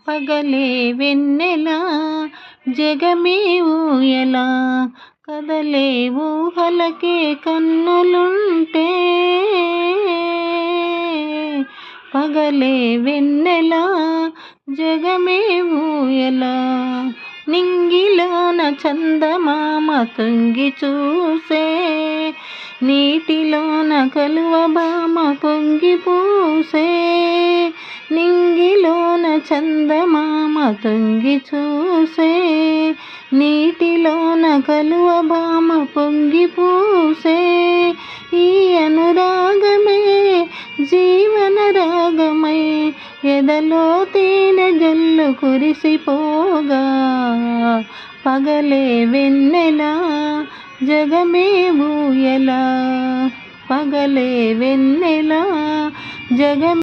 పగలే వెన్నెలా జగమే ఊయలా కదలే ఊహలకే కన్నులుంటే పగలే వెన్నెలా జగమే ఊయలా నింగిలోన చందమామ తొంగి చూసే నీటిలోన కలువబామ పొంగి పూసే నింగిలోన చందమామ తొంగి చూసే నీటిలోన కలువబామ పొంగి పూసే ఈ అనురాగమే జీవన రాగమై ఎదలో తేనె జల్లు కురిసిపోగా పగలే వెన్నెలా జగమే ఊయలా పగలే వెన్నెలా జగమే